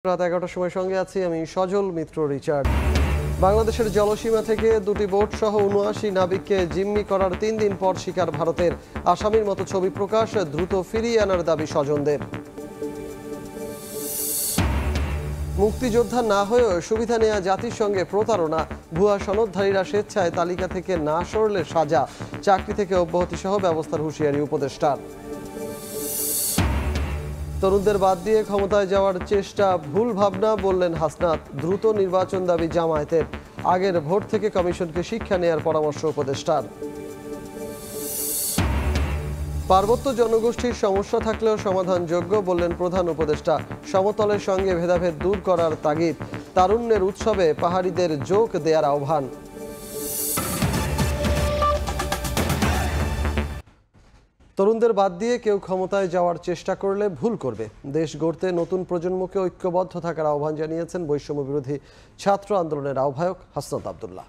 রাত 11টার সময় সঙ্গে আছি আমি সজল মিত্র রিচার্ড। বাংলাদেশের জলসীমা থেকে দুটি বোট সহ ৭৯ নাবিককে জিম্মি করার ৩ দিন পর শিকার ভারতের। আসামির মতো ছবি প্রকাশ, দ্রুত ফিরিয়ে আনার দাবি স্বজনদের। মুক্তিযোদ্ধা না হয়েও সুবিধা নেওয়া জাতিসংঘে প্রতারণা, ভুয়া সনদধারীরা স্বেচ্ছায় তালিকা থেকে না সরলে সাজা, চাকরি থেকে অব্যাহতি সহ ব্যবস্থার হুঁশিয়ারি উপদেষ্টার। তরুণদের বাদ দিয়ে ক্ষমতায় যাওয়ার চেষ্টা ভুল ভাবনা বললেন হাসনাত। দ্রুত নির্বাচন দাবি জামায়াতের। আগের ভোট থেকে কমিশনকে শিক্ষা নেয়ার পরামর্শ উপদেষ্টার। পার্বত্য জনগোষ্ঠীর সমস্যা থাকলেও সমাধানযোগ্য বললেন প্রধান উপদেষ্টা। সমতলের সঙ্গে ভেদাভেদ দূর করার তাগিদ। তারুণ্যের উৎসবে পাহাড়িদের যোগ দেয়ার আহ্বান। তরুণদের বাদ দিয়ে কেউ ক্ষমতায় যাওয়ার চেষ্টা করলে ভুল করবে। দেশ গড়তে নতুন প্রজন্মকে ঐক্যবদ্ধ থাকার আহ্বান জানিয়েছেন বৈষম্য বিরোধী ছাত্র আন্দোলনের আহ্বায়ক হাসনাত আব্দুল্লাহ।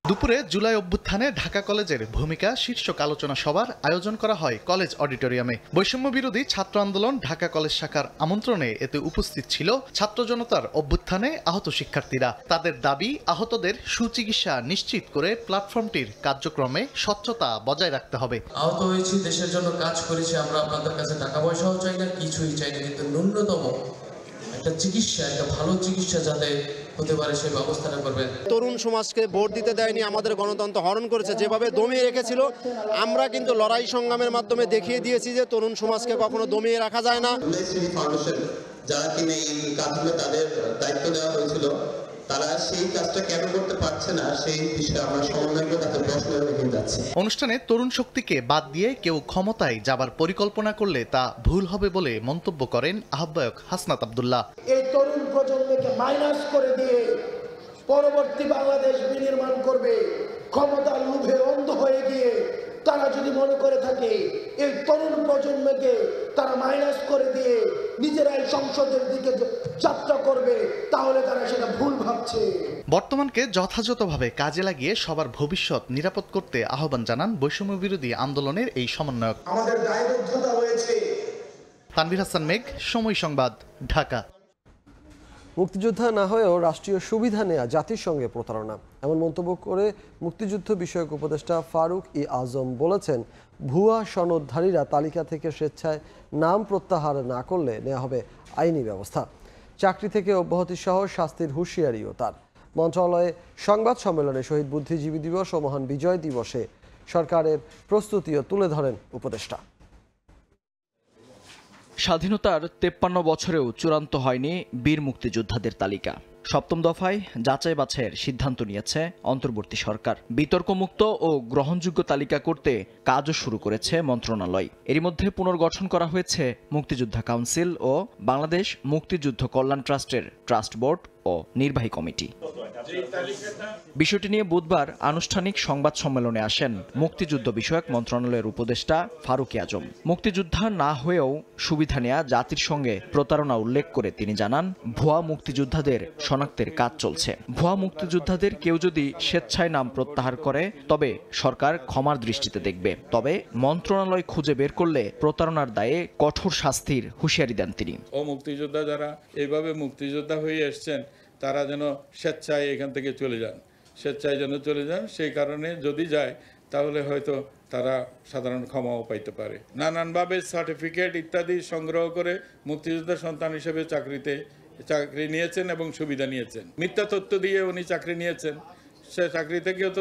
দুপুরে জুলাই অভ্যুত্থানে ঢাকা কলেজের ভূমিকা শীর্ষক আলোচনা সভার আয়োজন করা হয় কলেজ অডিটোরিয়ামে। বৈষম্য বিরোধী ছাত্র আন্দোলন ঢাকা কলেজ শাখার আমন্ত্রণে এতে উপস্থিত ছিল ছাত্র জনতার অভ্যুত্থানে আহত শিক্ষার্থীরা। তাদের দাবি, আহতদের সুচিকিৎসা নিশ্চিত করে প্ল্যাটফর্মটির কার্যক্রমে স্বচ্ছতা বজায় রাখতে হবে। আহত হয়েছি, দেশের জন্য কাজ করেছি, আমরা আপনাদের কাছে টাকা পয়সাও চাই না, কিছুই চাই না, কিন্তু ন্যূনতম একটা চিকিৎসা, একটা ভালো চিকিৎসা যাতে হতে পারে সেই ব্যবস্থাটা করবেন। তরুণ সমাজকে ভোট দিতে দেয়নি, আমাদের গণতন্ত্র হরণ করেছে, যেভাবে দমিয়ে রেখেছিল আমরা কিন্তু লড়াই সংগ্রামের মাধ্যমে দেখিয়ে দিয়েছি যে তরুণ সমাজকে কখনো দমিয়ে রাখা যায় না। যারা কিনা এই কাজগুলো তাদের দায়িত্ব দেওয়া হয়েছিল, তারা সেই কাজটা কেন করতে পারছে না সেই বিষয়ে আমরা সমন্বয় করে তাদের প্রশ্ন রেখে যাচ্ছি। অনুষ্ঠানে তরুণ শক্তিকে বাদ দিয়ে কেউ ক্ষমতায় যাবার পরিকল্পনা করলে তা ভুল হবে বলে মন্তব্য করেন আহ্বায়ক হাসনাত আব্দুল্লাহ। এই তরুণ প্রজন্মকে মাইনাস করে দিয়ে পরবর্তী বাংলাদেশ বিনির্মাণ করবে ক্ষমতার লোভে অন্ধ হয়ে গিয়ে তারা যদি মনে করে থাকে এই তরুণ প্রজন্মকে তারা মাইনাস করে দিয়ে নিজেরাই সংসদের দিকে যাত্রা করবে, তাহলে তারা সেটা ভুল ভাবছে। বর্তমানকে যথাযথভাবে কাজে লাগিয়ে সবার ভবিষ্যৎ নিরাপদ করতে আহ্বান জানান বৈষম্য বিরোধী আন্দোলনের এই সমন্বয়ক। আমাদের দায়বদ্ধতা রয়েছে। তানভীর হাসান মেঘ, সময় সংবাদ, ঢাকা। মুক্তিযোদ্ধা না হয়েও রাষ্ট্রীয় সুবিধা নেয়া জাতিসংঘে প্রতারণা, এমন মন্তব্য করে মুক্তিযুদ্ধ বিষয়ক উপদেষ্টা ফারুক ই আজম বলেছেন, ভুয়া সনদধারীরা তালিকা থেকে স্বেচ্ছায় নাম প্রত্যাহার না করলে নেওয়া হবে আইনি ব্যবস্থা। চাকরি থেকে অব্যাহতি সহ শাস্তির হুঁশিয়ারিও তার। মন্ত্রণালয়ে সংবাদ সম্মেলনে শহীদ বুদ্ধিজীবী দিবস ও মহান বিজয় দিবসে সরকারের প্রস্তুতিও তুলে ধরেন উপদেষ্টা। স্বাধীনতার 53 বছরেও চূড়ান্ত হয়নি বীর মুক্তিযোদ্ধাদের তালিকা। সপ্তম দফায় যাচাই বাছাইয়ের সিদ্ধান্ত নিয়েছে অন্তর্বর্তী সরকার। বিতর্কমুক্ত ও গ্রহণযোগ্য তালিকা করতে কাজও শুরু করেছে মন্ত্রণালয়। এরই মধ্যে পুনর্গঠন করা হয়েছে মুক্তিযোদ্ধা কাউন্সিল ও বাংলাদেশ মুক্তিযুদ্ধ কল্যাণ ট্রাস্টের ট্রাস্ট বোর্ড ও নির্বাহী কমিটি। বিষয়টি নিয়ে বুধবার আনুষ্ঠানিক সংবাদ সম্মেলনে আসেন মুক্তিযুদ্ধ বিষয়ক মন্ত্রণালয়ের উপদেষ্টা ফারুক ই আজম। মুক্তিযোদ্ধা না হয়েও সুবিধা নেয়া জাতির সঙ্গে প্রতারণা উল্লেখ করে তিনি জানান, ভুয়া মুক্তিযোদ্ধাদের শনাক্তের কাজ চলছে। ভুয়া মুক্তিযোদ্ধাদের কেউ যদি স্বেচ্ছায় নাম প্রত্যাহার করে তবে সরকার ক্ষমার দৃষ্টিতে দেখবে। তবে মন্ত্রণালয় খুঁজে বের করলে প্রতারণার দায়ে কঠোর শাস্তির হুঁশিয়ারি দেন তিনি। ও মুক্তিযোদ্ধা যারা এইভাবে মুক্তিযোদ্ধা হয়ে এসছেন তারা যেন স্বেচ্ছায় এখান থেকে চলে যান, স্বেচ্ছায় যেন চলে যান। সেই কারণে যদি যায় তাহলে হয়তো তারা সাধারণ ক্ষমাও পাইতে পারে। নানানভাবে সার্টিফিকেট ইত্যাদি সংগ্রহ করে মুক্তিযোদ্ধা সন্তান হিসেবে চাকরি নিয়েছেন এবং সুবিধা নিয়েছেন। মিথ্যা তথ্য দিয়ে উনি চাকরি নিয়েছেন, সে চাকরি থেকেও তো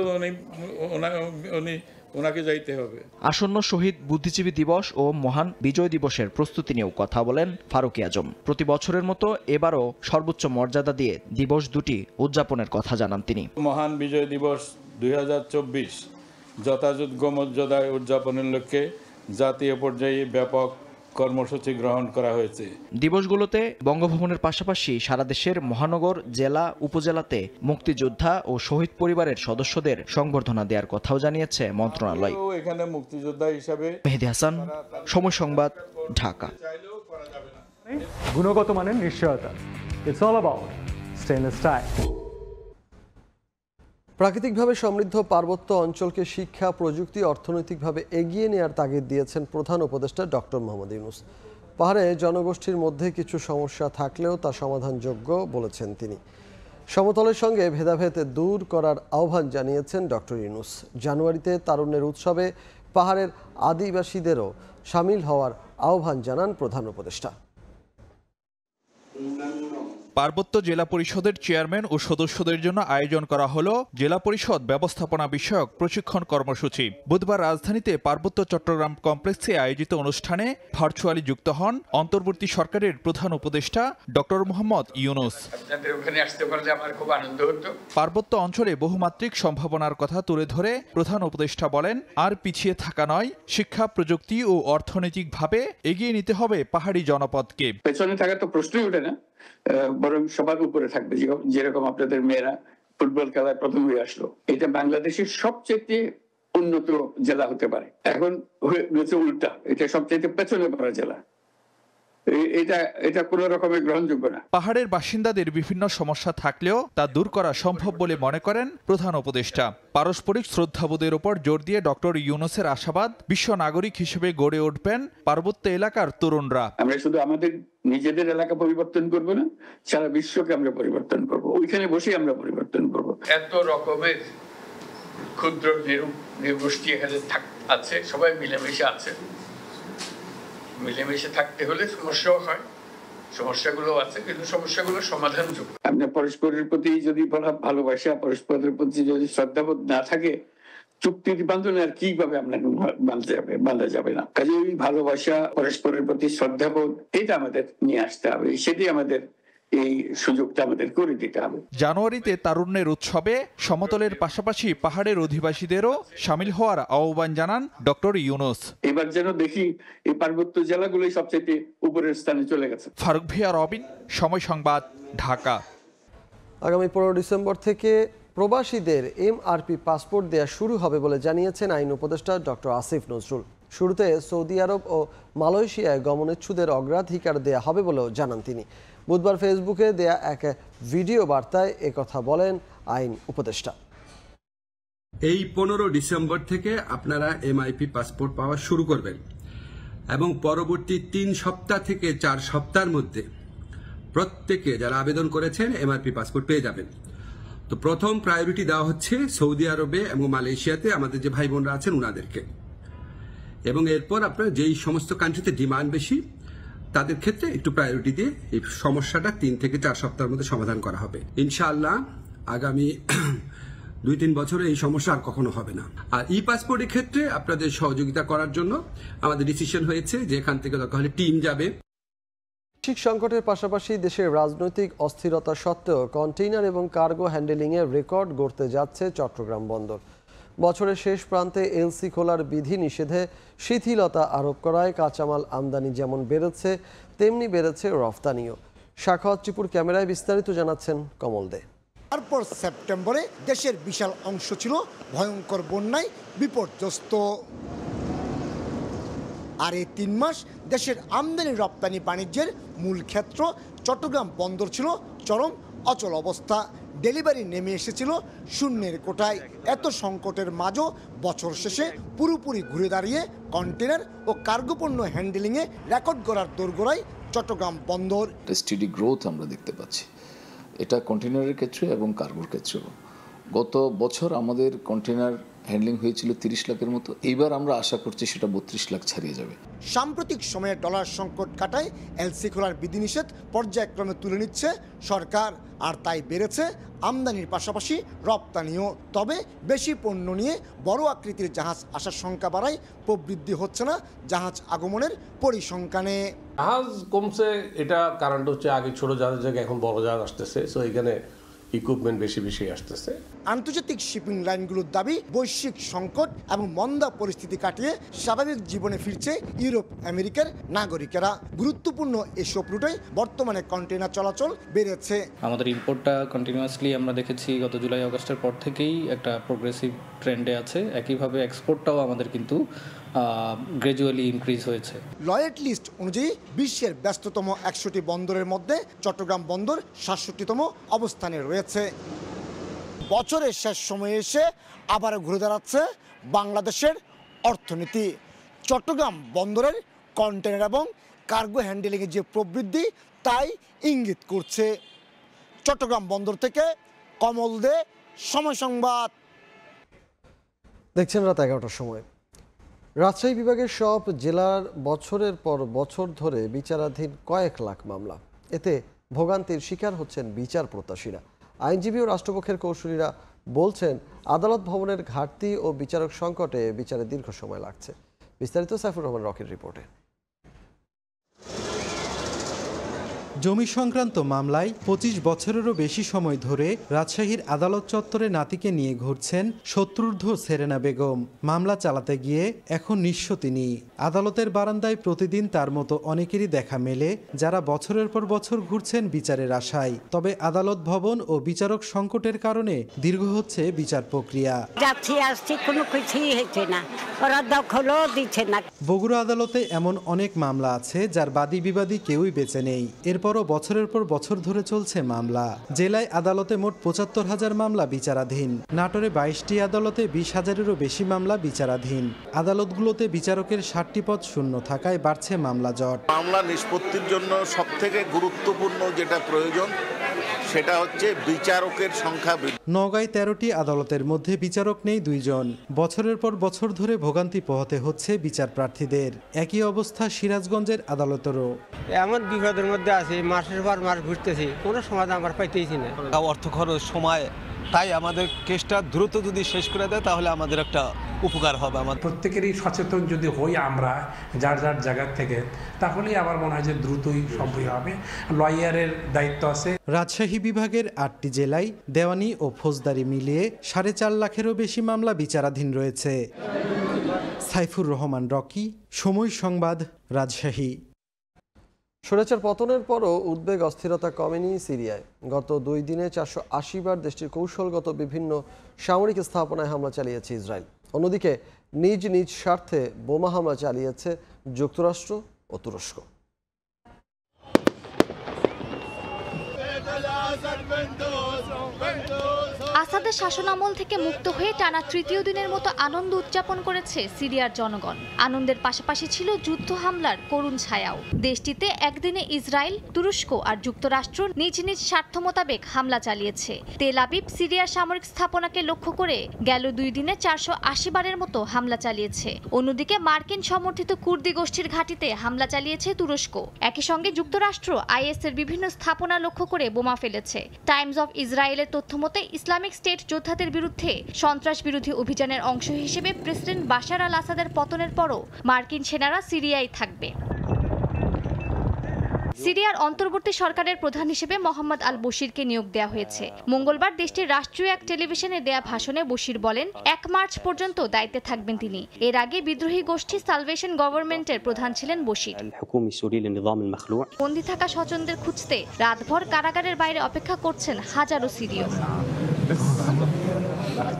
ওনাকে যাইতে হবে। আসন্ন শহীদ বুদ্ধিজীবী দিবস ও মহান বিজয় দিবসের প্রস্তুতি নিয়েও কথা বলেন ফারুক ই আজম। প্রতি বছরের মতো এবারও সর্বোচ্চ মর্যাদা দিয়ে দিবস দুটি উদযাপনের কথা জানান তিনি। মহান বিজয় দিবস 2024 যথাযথ মর্যাদায় উদযাপনের লক্ষ্যে জাতীয় পর্যায়ে ব্যাপক কর্মসূচি গ্রহণ করা হয়েছে। দিবসগুলোতে বঙ্গভবনের পাশাপাশি সারা দেশের মহানগর, জেলা, উপজেলাতে মুক্তিযোদ্ধা ও শহীদ পরিবারের সদস্যদের সংবর্ধনা দেওয়ার কথাও জানিয়েছে মন্ত্রণালয়। এখানে মুক্তিযোদ্ধা হিসাবে মেহেদী হাসান, সময় সংবাদ, ঢাকা। গুণগত মানের নিশ্চয়তা, it's all about stainless style. প্রাকৃতিকভাবে সমৃদ্ধ পার্বত্য অঞ্চলকে শিক্ষা, প্রযুক্তি, অর্থনৈতিকভাবে এগিয়ে নেওয়ার তাগিদ দিয়েছেন প্রধান উপদেষ্টা ডক্টর মোহাম্মদ ইউনূস। পাহাড়ে জনগোষ্ঠীর মধ্যে কিছু সমস্যা থাকলেও তা সমাধানযোগ্য বলেছেন তিনি। সমতলের সঙ্গে ভেদাভেদ দূর করার আহ্বান জানিয়েছেন ডক্টর ইউনূস। জানুয়ারিতে তারুণ্যের উৎসবে পাহাড়ের আদিবাসীদেরও সামিল হওয়ার আহ্বান জানান প্রধান উপদেষ্টা। পার্বত্য জেলা পরিষদের চেয়ারম্যান ও সদস্যদের জন্য আয়োজন করা হলো জেলা পরিষদ ব্যবস্থাপনা বিষয়ক প্রশিক্ষণ কর্মসূচি। বুধবার রাজধানীতে পার্বত্য চট্টগ্রাম কমপ্লেক্সে আয়োজিত অনুষ্ঠানে ভার্চুয়ালি যুক্ত হন অন্তর্বর্তী সরকারের প্রধান উপদেষ্টা ডক্টর মোহাম্মদ ইউনূস। পার্বত্য অঞ্চলে বহুমাত্রিক সম্ভাবনার কথা তুলে ধরে প্রধান উপদেষ্টা বলেন, আর পিছিয়ে থাকা নয়, শিক্ষা, প্রযুক্তি ও অর্থনৈতিকভাবে এগিয়ে নিতে হবে পাহাড়ি জনপদকে। পেছনে থাকা তো প্রশ্নই ওঠে না, বরং সবার উপরে থাকবে। যেরকম আপনাদের মেয়েরা ফুটবল খেলায় প্রথম হয়ে আসলো, এটা বাংলাদেশের সবচেয়ে উন্নত জেলা হতে পারে। এখন হয়েছে উল্টা, এটা সবচেয়ে পেছনে পড়া জেলা। এটা কোনো রকমের গ্রহণযোগ্য না। পাহাড়ের বাসিন্দাদের বিভিন্ন সমস্যা থাকলেও তা দূর করা সম্ভব বলে মনে করেন প্রধান উপদেষ্টা। পারস্পরিক শ্রদ্ধাবোধের উপর জোর দিয়ে ডক্টর ইউনূসের আশাবাদ, বিশ্ব নাগরিক হিসেবে গড়ে উঠবেন পার্বত্য এলাকার তরুণরা। আমরা শুধু আমাদের নিজেদের এলাকা পরিবর্তন করব না, সারা বিশ্বকে আমরা পরিবর্তন করব। ওইখানে বসে আমরা পরিবর্তন করব। এত রকমের ক্ষুদ্র নৃগোষ্ঠী এখানে আছে, সবাই মিলেমিশে আছে। মিলেমিশে থাকতে হলে সমস্যাও হয়, সমস্যাগুলো আছে, কিন্তু সমস্যাগুলো সমাধানযোগ্য। আপনার পরস্পরের প্রতি যদি ভালোবাসা, পরস্পরের প্রতি যদি শ্রদ্ধাবোধ না থাকে, চুক্তির বান্ধনে আর কিভাবে আপনাকে বাঁধা যাবে না। কাজে ওই ভালোবাসা, পরস্পরের প্রতি শ্রদ্ধাবোধ, এটা আমাদের নিয়ে আসতে হবে। সেটি আমাদের এই সুযোগটা আমাদের করে দিতে হবে। জানুয়ারিতে তারুণ্যের উৎসবে সমতলের পাশাপাশি পাহাড়ের অধিবাসীদেরও সামিল হওয়ার আহ্বান জানান ডক্টর ইউনূস। এবার যেন দেখি এই পার্বত্য জেলাগুলোই সবচেয়ে উপরের স্থানে চলে গেছে। ফারুক ভিয়া, রবিন, সময় সংবাদ, ঢাকা। আগামী 15 ডিসেম্বর থেকে প্রবাসীদের এমআরপি পাসপোর্ট দেওয়া শুরু হবে বলে জানিয়েছেন আইন উপদেষ্টা ডক্টর আসিফ নজরুল। শুরুতে সৌদি আরব ও মালয়েশিয়ায় গমনেচ্ছুদের অগ্রাধিকার দেয়া হবে বলেও জানান তিনি। বুধবার ফেসবুকে দেয়া এক ভিডিও বার্তায় একথা বলেন আইন উপদেষ্টা। এই 15 ডিসেম্বর থেকে আপনারা এমআইপি পাসপোর্ট পাওয়া শুরু করবেন এবং পরবর্তী 3 সপ্তাহ থেকে 4 সপ্তাহের মধ্যে প্রত্যেকে যারা আবেদন করেছেন এমআরপি পাসপোর্ট পেয়ে যাবেন। তো প্রথম প্রায়োরিটি দেওয়া হচ্ছে সৌদি আরবে এবং মালয়েশিয়াতে আমাদের যে ভাই বোনরা আছেন ওনাদেরকে, এবং এরপর আপনার যেই সমস্ত কান্ট্রিতে ডিমান্ড বেশি তাদের ক্ষেত্রে একটু প্রায়োরিটি দিয়ে এই সমস্যাটা 3 থেকে 4 সপ্তাহের মধ্যে সমাধান করা হবে। ইনশাআল্লাহ আগামী 2-3 বছরে এই সমস্যা আর কখনো হবে না। আর ই পাসপোর্টের ক্ষেত্রে আপনাদের সহযোগিতা করার জন্য আমাদের ডিসিশন হয়েছে যে এখান থেকে দরকার হলে টিম যাবে। বৈশ্বিক সংকটের পাশাপাশি দেশের রাজনৈতিক অস্থিরতা সত্ত্বেও কন্টেইনার এবং কার্গো হ্যান্ডেলিংয়ে রেকর্ড গড়তে যাচ্ছে চট্টগ্রাম বন্দর। বছরের শেষ প্রান্তে এলসি খোলার বিধি নিষেধে শিথিলতা আরোপ করায় কাঁচামাল আমদানি যেমন বেড়েছে তেমনি বেড়েছে রফতানিও। সাখাওয়াত টিপুর ক্যামেরায় বিস্তারিত জানাচ্ছেন কমল দে। তারপর সেপ্টেম্বরে দেশের বিশাল অংশ ছিল ভয়ঙ্কর বন্যায় বিপর্যস্ত। আর এই 3 মাস দেশের আমদানি রপ্তানি বাণিজ্যের মূল ক্ষেত্র চট্টগ্রাম বন্দর ছিল চরম অচল অবস্থা। ডেলিভারি নেমে এসেছিল শূন্যের কোটায়। এত সংকটের মাঝও বছর শেষে পুরোপুরি ঘুরে দাঁড়িয়ে কন্টেনার ও কার্গো পণ্য হ্যান্ডেলিংয়ে রেকর্ড গড়ার দোরগোড়ায় চট্টগ্রাম বন্দর। স্টেডি গ্রোথ আমরা দেখতে পাচ্ছি, এটা কন্টেনারের ক্ষেত্রে এবং কার্গোর ক্ষেত্রেও। গত বছর আমাদের কন্টেনার হ্যান্ডলিং হয়েছিল 30 লাখের মতো, এইবার আমরা আশা করছি সেটা 32 লাখ ছাড়িয়ে যাবে। সাম্প্রতিক সময়ে ডলার সংকট কাটায় এলসি খোলার বিধিনিষেধ পর্যায়ক্রমে তুলে নিচ্ছে সরকার, আর তাই বেড়েছে আমদানির পাশাপাশি রপ্তানিও। তবে বেশি পণ্য নিয়ে বড় আকৃতির জাহাজ আসার সংখ্যা বাড়ায় প্রবৃদ্ধি হচ্ছে না জাহাজ আগমনের পরিসংখ্যানে। জাহাজ কমছে, এটা কারণটা হচ্ছে আগে ছোট জাহাজের জায়গায় এখন বড় জাহাজ আসতেছে, সো এখানে ইকুইপমেন্ট বেশি আসতেছে। আন্তর্জাতিক শিপিং লাইনগুলোর দাবি বৈশ্বিক সংকট এবং মন্দা পরিস্থিতি কাটিয়ে স্বাভাবিক জীবনে ফিরছে ইউরোপ আমেরিকার নাগরিকেরা। গুরুত্বপূর্ণ এসব রুটে বর্তমানে কন্টেনার চলাচল বেড়েছে। আমাদের ইম্পোর্টটা কন্টিনিউয়াসলি আমরা দেখেছি গত জুলাই আগস্টের পর থেকেই একটা প্রোগ্রেসিভ ট্রেন্ডে আছে। একইভাবে এক্সপোর্টটাও আমাদের কিন্তু গ্র্যাজুয়ালি ইনক্রিজ হয়েছে। লয়েড লিস্ট অনুযায়ী বিশ্বের ব্যস্ততম 100টি বন্দরের মধ্যে চট্টগ্রাম বন্দর 67তম অবস্থানে রয়েছে। বছরের শেষ সময়ে এসে আবার ঘুরে দাঁড়াচ্ছে বাংলাদেশের অর্থনীতি। চট্টগ্রাম বন্দরের কন্টেনার এবং কার্গো হ্যান্ডেলিংয়ের যে প্রবৃদ্ধি তাই ইঙ্গিত করছে। চট্টগ্রাম বন্দর থেকে কমল দে, সময় সংবাদ। দেখছেন রাত 11টার সময়। রাজশাহী বিভাগের সব জেলার বছরের পর বছর ধরে বিচারাধীন কয়েক লাখ মামলা। এতে ভোগান্তির শিকার হচ্ছেন বিচার প্রত্যাশীরা। আইনজীবী ও রাষ্ট্রপক্ষের কৌঁসুলিরা বলছেন, আদালত ভবনের ঘাটতি ও বিচারক সংকটে বিচারে দীর্ঘ সময় লাগছে। বিস্তারিত সাইফুর রহমান রকির রিপোর্টে। জমি সংক্রান্ত মামলায় 25 বছরেরও বেশি সময় ধরে রাজশাহীর আদালত চত্বরে নাতিকে নিয়ে ঘুরছেন শত্রুর্ধ সেরেনা বেগম। মামলা চালাতে গিয়ে এখন নিঃস্ব তিনি। আদালতের বারান্দায় প্রতিদিন তার মতো অনেকেরই দেখা মেলে, যারা বছরের পর বছর ঘুরছেন বিচারের আশায়। তবে আদালত ভবন ও বিচারক সংকটের কারণে দীর্ঘ হচ্ছে বিচার প্রক্রিয়া। বগুড়া আদালতে এমন অনেক মামলা আছে যার বাদী বিবাদী কেউই বেঁচে নেই। এরপরও বছরের পর বছর ধরে চলছে মামলা। জেলায় আদালতে মোট ৭৫,০০০ মামলা বিচারাধীন। নাটোরে 22টি আদালতে 20,000-এরও বেশি মামলা বিচারাধীন। আদালতগুলোতে বিচারকের 60টি পদ শূন্য থাকায় বাড়ছে মামলা জট। মামলা নিষ্পত্তির জন্য সবথেকে গুরুত্বপূর্ণ যেটা প্রয়োজন সেটা হচ্ছে বিচারকের সংখ্যা বৃদ্ধি। নওগাঁয় 13টি আদালতের মধ্যে বিচারক নেই 2 জন। বছরের পর বছর ধরে ভোগান্তি পোহাতে হচ্ছে বিচার প্রার্থীদের। একই অবস্থা সিরাজগঞ্জের আদালতেরও। এমন বিপদের মধ্যে আছে, মাসের পর মাস ঘুরতেছি, কোনো সমাধান আমরা পাইতেইছি না। অর্থ খরচ, সময়, তাই আমাদের কেসটা দ্রুত যদি শেষ করে দেয় তাহলে আমাদের একটা উপকার হবে। আমাদের প্রত্যেকেরই সচেতন যদি হই আমরা যার যার জায়গা থেকে, তাহলেই আমার মনে হয় যে দ্রুতই সম্ভব হবে। লয়ারের দায়িত্ব আছে। রাজশাহী বিভাগের 8টি জেলায় দেওয়ানি ও ফৌজদারি মিলিয়ে 4.5 লাখেরও বেশি মামলা বিচারাধীন রয়েছে। সাইফুর রহমান রকি, সময় সংবাদ, রাজশাহী। স্বৈরাচার পতনের পরও উদ্বেগ অস্থিরতা কমেনি সিরিয়ায়। গত 2 দিনে 480 বার দেশটির কৌশলগত বিভিন্ন সামরিক স্থাপনায় হামলা চালিয়েছে ইসরায়েল। অন্যদিকে নিজ নিজ স্বার্থে বোমা হামলা চালিয়েছে যুক্তরাষ্ট্র ও তুরস্ক। আসাদের শাসনামল থেকে মুক্ত হয়ে টানা তৃতীয় দিনের মতো আনন্দ উদযাপন করেছে সিরিয়ার জনগণ। আনন্দের পাশাপাশি ছিল যুদ্ধ হামলার করুণ ছায়াও। দেশটিতে একদিনে ইসরায়েল, তুরস্ক আর যুক্তরাষ্ট্র নিজ নিজ স্বার্থ মোতাবেক হামলা চালিয়েছে। তেল আবিব সিরিয়ার সামরিক স্থাপনাকে লক্ষ্য করে গেল 2 দিনে 480 বারের মতো হামলা চালিয়েছে। অন্যদিকে মার্কিন সমর্থিত কুর্দি গোষ্ঠীর ঘাঁটিতে হামলা চালিয়েছে তুরস্ক। একই সঙ্গে যুক্তরাষ্ট্র আইএসের বিভিন্ন স্থাপনা লক্ষ্য করে বোমা ফেলেছে। টাইমস অফ ইসরায়েলের তথ্যমতে ইসলামিক স্টেট যোদ্ধাদের বিরুদ্ধে সন্ত্রাস বিরোধী অভিযানের অংশ হিসেবে প্রেসিডেন্ট বাশার আল আসাদের পতনের পরও মার্কিন সেনারা সিরিয়ায় থাকবে। সিরিয়ার অন্তর্বর্তী সরকারের প্রধান হিসেবে মোহাম্মদ আল বশিরকে নিয়োগ দেওয়া হয়েছে। মঙ্গলবার দেশটির রাষ্ট্রীয় এক টেলিভিশনে দেয়া ভাষণে বশির বলেন, 1 মার্চ পর্যন্ত দায়িত্বে থাকবেন তিনি। এর আগে বিদ্রোহী গোষ্ঠী সালভেশন গভর্নমেন্টের প্রধান ছিলেন বশির। বন্দী থাকা স্বজনদের খুঁজতে রাতভর কারাগারের বাইরে অপেক্ষা করছেন হাজারো সিরীয়।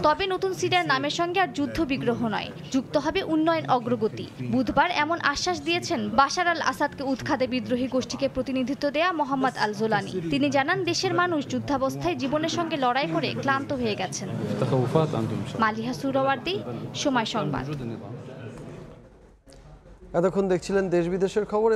তবে নতুন সিরিয়ার নামের সঙ্গে আর যুদ্ধ বিগ্রহ নয়, যুক্ত হবে উন্নয়ন অগ্রগতি। বুধবার এমন আশ্বাস দিয়েছেন বাশার আল আসাদকে উৎখাতে বিদ্রোহী গোষ্ঠীকে প্রতিনিধিত্ব দেয়া মোহাম্মদ আল জোলানি। তিনি জানান, দেশের মানুষ যুদ্ধাবস্থায় জীবনের সঙ্গে লড়াই করে ক্লান্ত হয়ে গেছেন। মালিহা সুরাওয়ার্দী, সময় সংবাদ। এতক্ষণ দেখছিলেন দেশ বিদেশের খবর।